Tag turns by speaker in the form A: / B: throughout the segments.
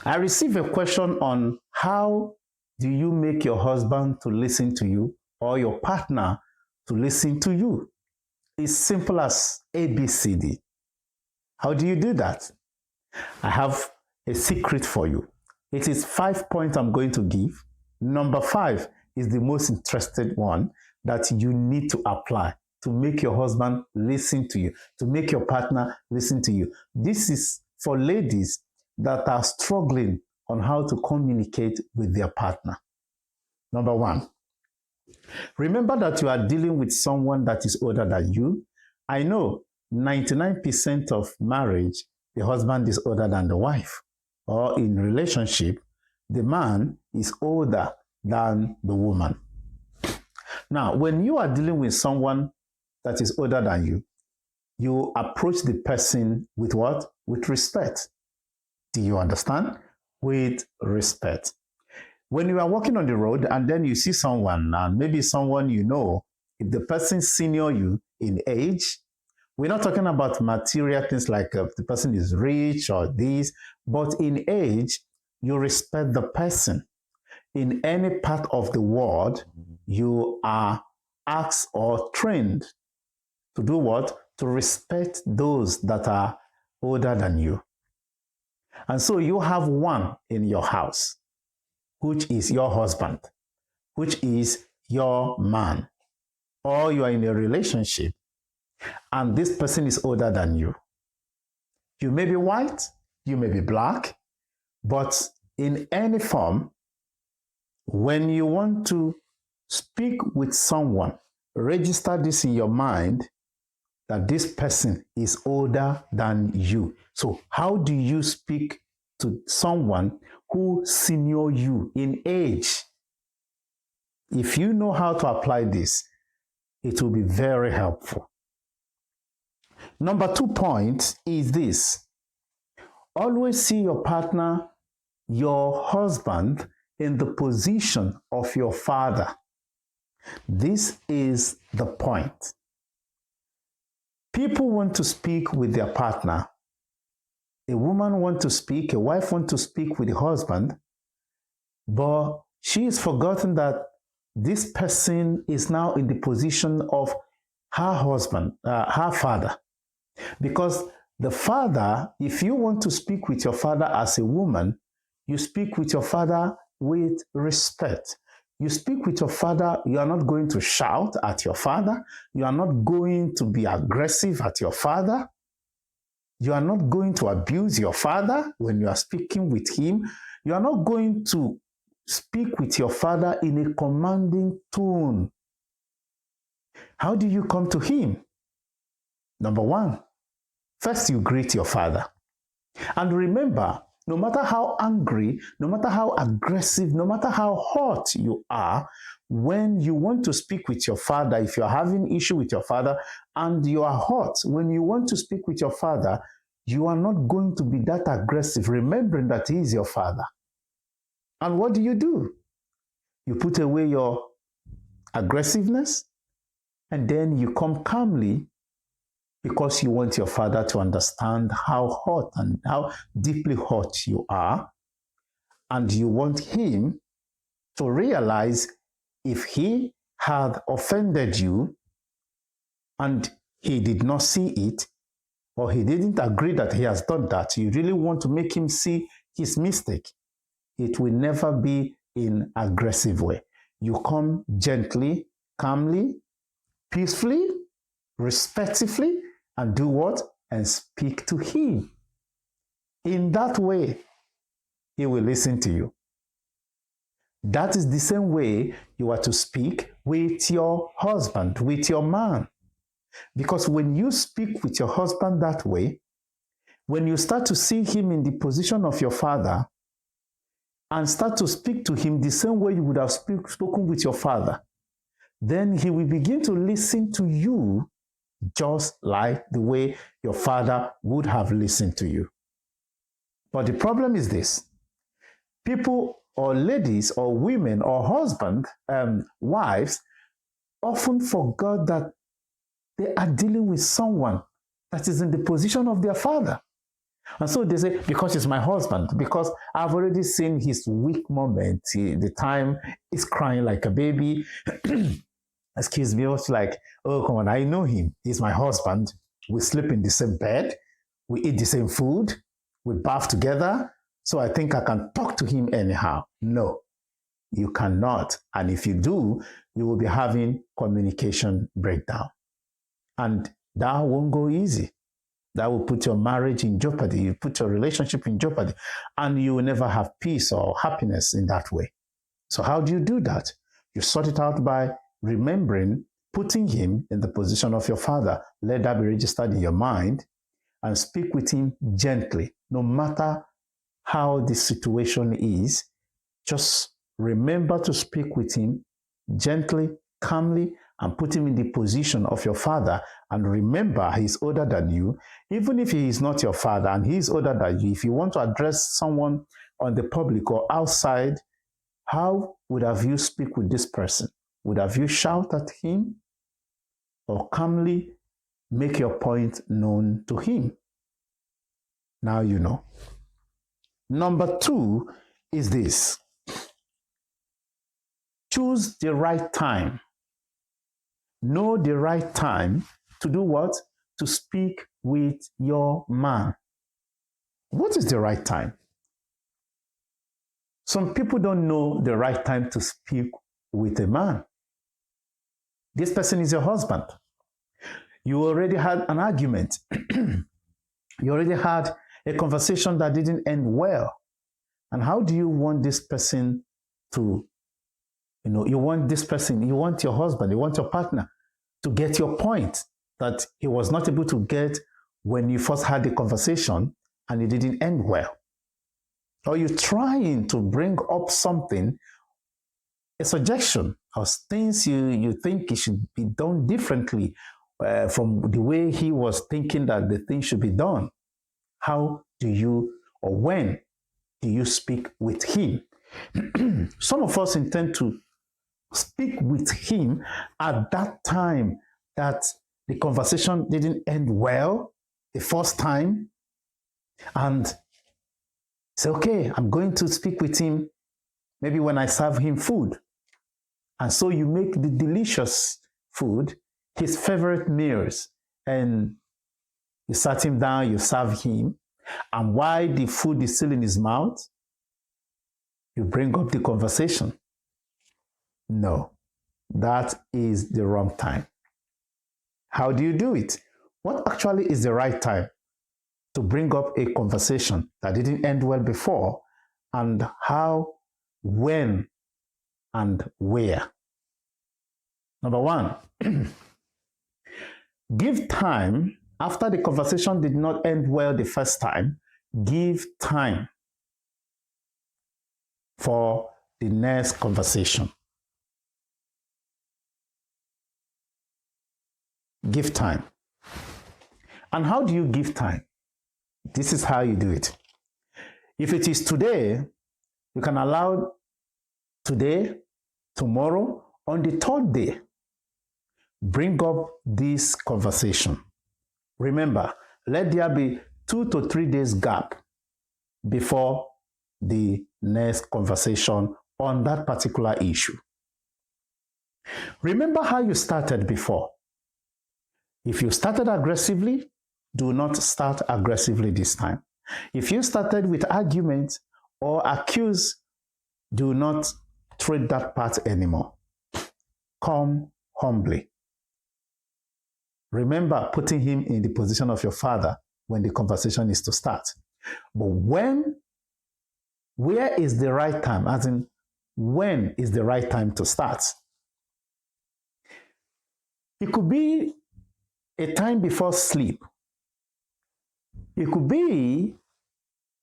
A: I received a question on how do you make your husband to listen to you or your partner to listen to you? It's simple as ABCD. How do you do that? I have a secret for you. It is 5 points I'm going to give. Number 5 is the most interested one that you need to apply to make your husband listen to you, to make your partner listen to you. This is for ladies that are struggling on how to communicate with their partner. Number 1, remember that you are dealing with someone that is older than you. I know 99% of marriage, the husband is older than the wife. Or in relationship, the man is older than the woman. Now, when you are dealing with someone that is older than you, you approach the person with what? With respect. Do you understand? With respect. When you are walking on the road and then you see someone, and maybe someone you know, if the person senior you in age, we're not talking about material things like the person is rich or this, but in age, you respect the person. In any part of the world, you are asked or trained to do what? To respect those that are older than you. And so you have one in your house, which is your husband, which is your man, or you are in a relationship and this person is older than you. You may be white, you may be black, but in any form, when you want to speak with someone, register this in your mind that this person is older than you. So how do you speak to someone who senior you in age? If you know how to apply this, it will be very helpful. Number 2 point is this. Always see your partner, your husband, in the position of your father. This is the point. People want to speak with their partner. A woman wants to speak, a wife wants to speak with the husband, but she has forgotten that this person is now in the position of her husband, her father. Because the father, if you want to speak with your father as a woman, you speak with your father with respect. You speak with your father, you are not going to shout at your father. You are not going to be aggressive at your father. You are not going to abuse your father when you are speaking with him. You are not going to speak with your father in a commanding tone. How do you come to him? Number 1, first you greet your father. And remember, no matter how angry, no matter how aggressive, no matter how hot you are, when you want to speak with your father, if you're having issue with your father and you are hot, when you want to speak with your father, you are not going to be that aggressive, remembering that he is your father. And what do? You put away your aggressiveness and then you come calmly because you want your father to understand how hot and how deeply hot you are. And you want him to realize if he had offended you and he did not see it, or he didn't agree that he has done that, you really want to make him see his mistake. It will never be in aggressive way. You come gently, calmly, peacefully, respectfully, and do what? And speak to him. In that way, he will listen to you. That is the same way you are to speak with your husband, with your man. Because when you speak with your husband that way, when you start to see him in the position of your father and start to speak to him the same way you would have spoken with your father, then he will begin to listen to you just like the way your father would have listened to you. But the problem is this. People or ladies or women or husband, wives, often forgot that they are dealing with someone that is in the position of their father. And so they say, because he's my husband, because I've already seen his weak moment, the time he's crying like a baby. Excuse me, it's like, oh, come on, I know him. He's my husband. We sleep in the same bed. We eat the same food. We bath together. So I think I can talk to him anyhow. No, you cannot. And if you do, you will be having communication breakdown. And that won't go easy. That will put your marriage in jeopardy. You put your relationship in jeopardy. And you will never have peace or happiness in that way. So how do you do that? You sort it out by remembering, putting him in the position of your father. Let that be registered in your mind and speak with him gently. No matter how the situation is, just remember to speak with him gently, calmly, and put him in the position of your father. And remember, he's older than you. Even if he is not your father and he is older than you, if you want to address someone on the public or outside, how would have you speak with this person? Would have you shout at him or calmly make your point known to him? Now you know. Number 2 is this. Choose the right time. Know the right time to do what? To speak with your man. What is the right time? Some people don't know the right time to speak with a man. This person is your husband. You already had an argument. You already had a conversation that didn't end well. And how do you want this person to, you want this person, you want your husband, you want your partner to get your point that he was not able to get when you first had the conversation and it didn't end well. Or you're trying to bring up something, a suggestion or things you think it should be done differently from the way he was thinking that the thing should be done. How do you, or when do you speak with him? Some of us intend to speak with him at that time that the conversation didn't end well the first time, and say, okay, I'm going to speak with him maybe when I serve him food. And so you make the delicious food his favorite meals, and you sat him down, you serve him, and while the food is still in his mouth, you bring up the conversation. No, that is the wrong time. How do you do it? What actually is the right time to bring up a conversation that didn't end well before, and how, when, and where? Number 1, give time. After the conversation did not end well the first time, give time for the next conversation. Give time. And how do you give time? This is how you do it. If it is today, you can allow today, tomorrow, on the 3rd day, bring up this conversation. Remember, let there be 2 to 3 days gap before the next conversation on that particular issue. Remember how you started before. If you started aggressively, do not start aggressively this time. If you started with arguments or accuse, do not tread that path anymore. Come humbly. Remember putting him in the position of your father when the conversation is to start. But where is the right time? As in, when is the right time to start? It could be a time before sleep. It could be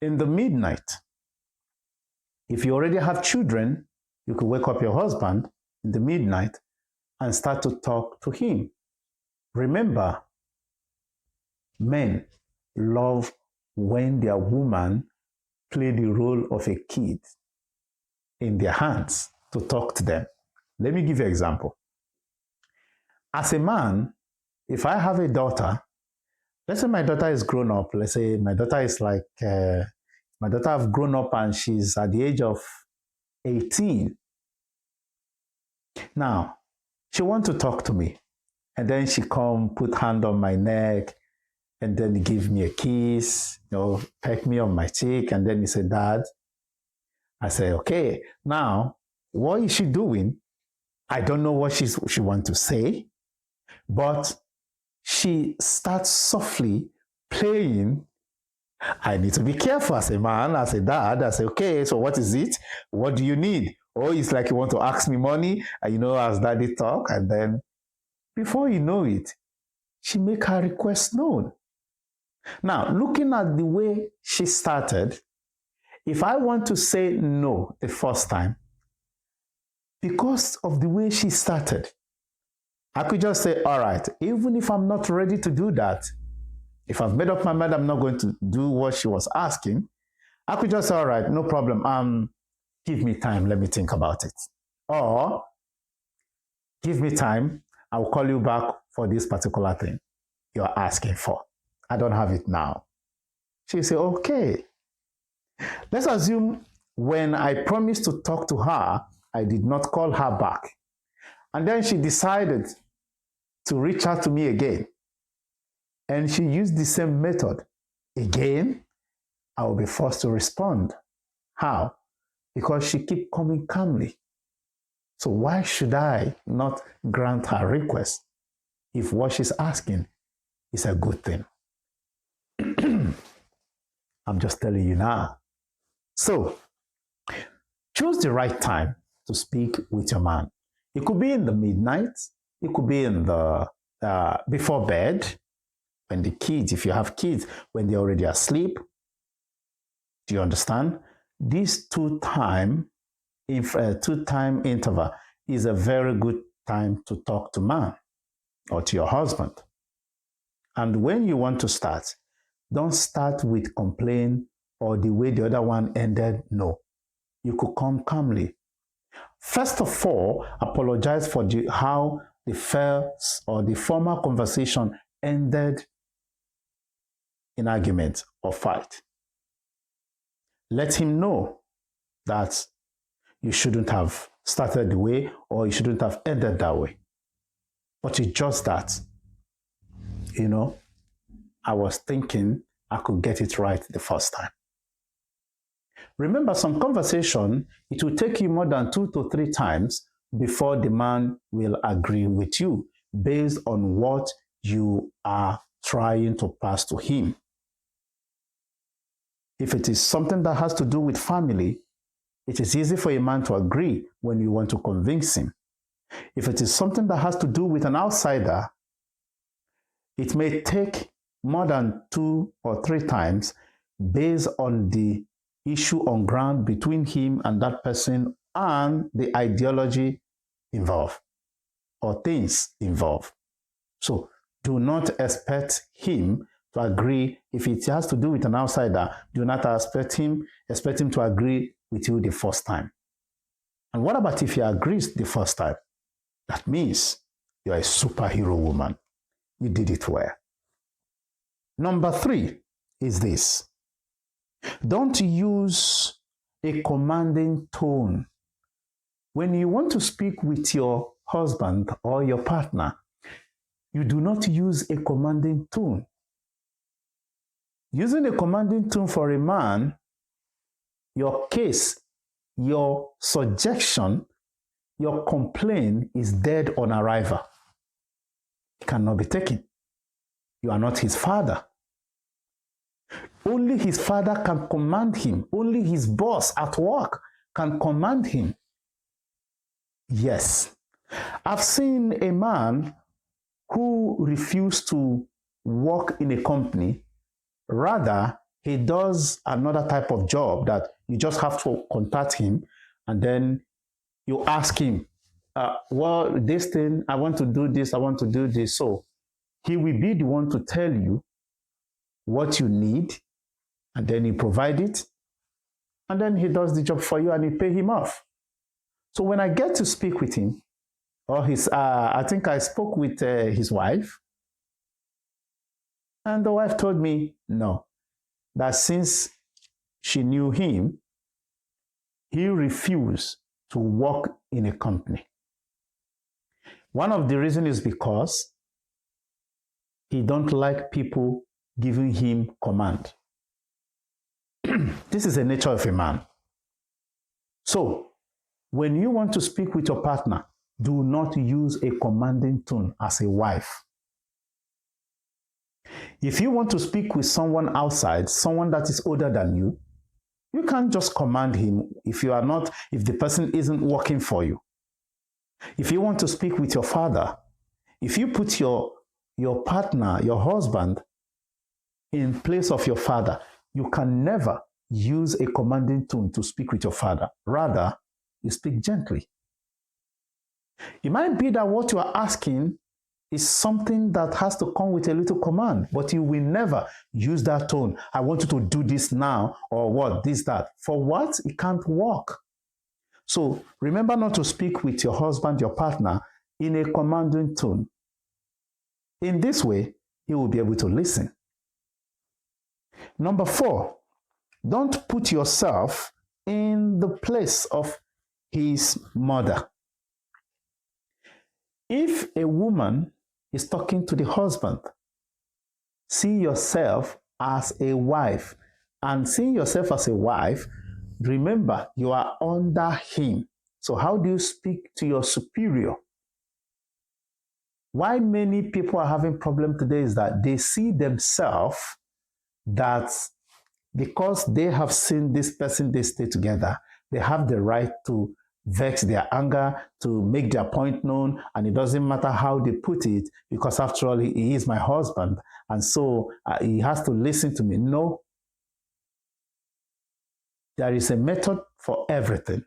A: in the midnight. If you already have children, you could wake up your husband in the midnight and start to talk to him. Remember, men love when their woman play the role of a kid in their hands to talk to them. Let me give you an example. As a man, if I have a daughter let's say my daughter is grown up. Let's say my daughter is like, my daughter have grown up and she's at the age of 18. Now, she want to talk to me. And then she come, put hand on my neck, and then give me a kiss, peck me on my cheek, and then he said, Dad. I say, okay, now, what is she doing? I don't know what she want to say, but she starts softly playing. I need to be careful as a man, as a dad. I say, okay, so what is it? What do you need? Oh, it's like you want to ask me money, as daddy talk, and then before you know it, she make her request known. Now, looking at the way she started, if I want to say no the first time, because of the way she started, I could just say, all right, even if I'm not ready to do that, if I've made up my mind I'm not going to do what she was asking, I could just say, all right, no problem. Give me time, let me think about it. Or, give me time, I'll call you back for this particular thing you're asking for. I don't have it now. She'll say, okay. Let's assume when I promised to talk to her, I did not call her back. And then she decided to reach out to me again. And she used the same method. Again, I will be forced to respond. How? Because she keep coming calmly. So why should I not grant her request if what she's asking is a good thing? I'm just telling you now. So, choose the right time to speak with your man. It could be in the midnight. It could be in the before bed, when the kids, if you have kids, when they're already asleep. Do you understand? This two-time interval is a very good time to talk to man or to your husband. And when you want to start, don't start with complaint or the way the other one ended. No. You could come calmly. First of all, apologize for how the first or the former conversation ended in argument or fight. Let him know that you shouldn't have started the way or you shouldn't have ended that way. But it's just that, I was thinking I could get it right the first time. Remember, some conversation, it will take you more than 2 to 3 times before the man will agree with you based on what you are trying to pass to him. If it is something that has to do with family, it is easy for a man to agree when you want to convince him. If it is something that has to do with an outsider, it may take more than 2 or 3 times based on the issue on ground between him and that person and the ideology involved or things involved. So do not expect him to agree. If it has to do with an outsider, do not expect him to agree with you the first time. And what about if he agrees the first time? That means you're a superhero woman. You did it well. Number 3 is this. Don't use a commanding tone. When you want to speak with your husband or your partner, you do not use a commanding tone. Using a commanding tone for a man, your case, your suggestion, your complaint is dead on arrival. It cannot be taken. You are not his father. Only his father can command him. Only his boss at work can command him. Yes, I've seen a man who refused to work in a company. Rather, he does another type of job that you just have to contact him and then you ask him, well, this thing, I want to do this, I want to do this. So he will be the one to tell you what you need, and then he provide it, and then he does the job for you and you pay him off. So when I get to speak with him, or I think I spoke with his wife, And the wife told me, no, that since she knew him, he refused to work in a company. One of the reasons is because he don't like people giving him command. This is the nature of a man. So, when you want to speak with your partner, do not use a commanding tone as a wife. If you want to speak with someone outside, someone that is older than you can't just command him if the person isn't working for you. If you want to speak with your father, if you put your partner, your husband, in place of your father, you can never use a commanding tone to speak with your father. Rather, you speak gently. It might be that what you are asking is something that has to come with a little command, but you will never use that tone. I want you to do this now, or what, this, that. For what? It can't work. So remember not to speak with your husband, your partner, in a commanding tone. In this way, he will be able to listen. Number 4, don't put yourself in the place of his mother. If a woman is talking to the husband, see yourself as a wife. And seeing yourself as a wife, remember, you are under him. So how do you speak to your superior? Why many people are having problem today is that they see themselves that because they have seen this person they stay together, they have the right to vex their anger, to make their point known, and it doesn't matter how they put it, because after all, he is my husband, and so he has to listen to me. No. There is a method for everything.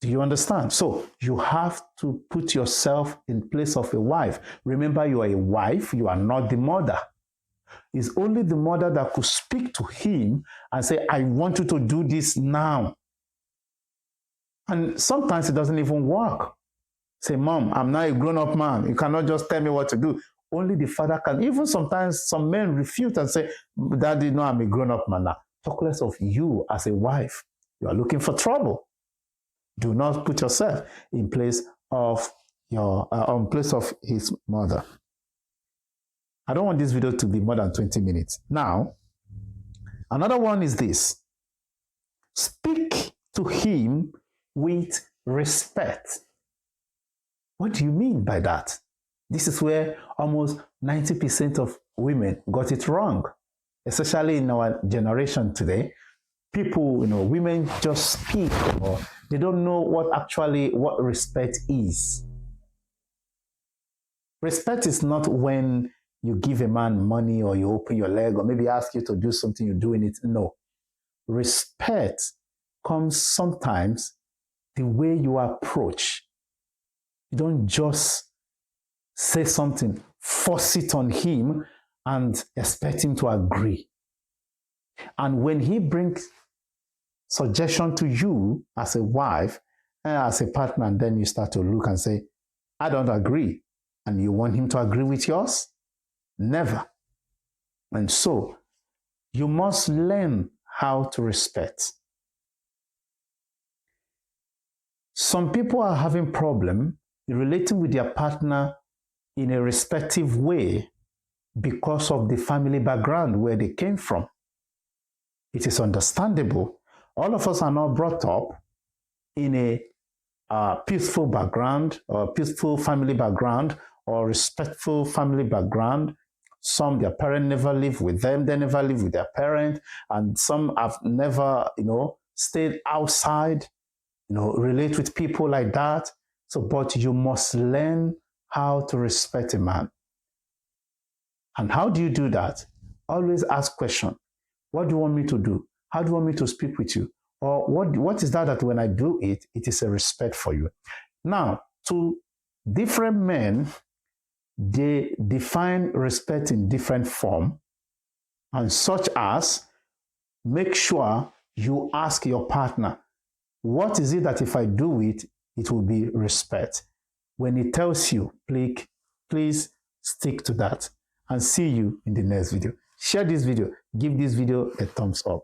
A: Do you understand? So you have to put yourself in place of a wife. Remember, you are a wife, you are not the mother. It's only the mother that could speak to him and say, I want you to do this now. And sometimes it doesn't even work. Say, Mom, I'm not a grown-up man. You cannot just tell me what to do. Only the father can. Even sometimes some men refute and say, Daddy, no, I'm a grown-up man now. Talk less of you as a wife. You are looking for trouble. Do not put yourself in place of his mother. I don't want this video to be more than 20 minutes. Now, another one is this. Speak to him with respect. What do you mean by that? This is where almost 90% of women got it wrong, especially in our generation today. People, women just speak, or they don't know what respect is. Respect is not when you give a man money, or you open your leg, or maybe ask you to do something, you're doing it. No. Respect comes sometimes the way you approach. You don't just say something, force it on him, and expect him to agree. And when he brings suggestion to you as a wife and as a partner, and then you start to look and say, I don't agree. And you want him to agree with yours? Never. And so you must learn how to respect. Some people are having problem relating with their partner in a respective way because of the family background where they came from. It is understandable. All of us are not brought up in a peaceful background, or peaceful family background, or respectful family background. Some, their parent never lived with them, they never lived with their parent, and some have never, stayed outside, relate with people like that. So, but you must learn how to respect a man. And how do you do that? Always ask questions. What do you want me to do? How do you want me to speak with you? Or what is that when I do it, it is a respect for you. Now, to different men, they define respect in different form, and such as, make sure you ask your partner, what is it that if I do it, it will be respect? When he tells you, please stick to that. and see you in the next video. Share this video. Give this video a thumbs up.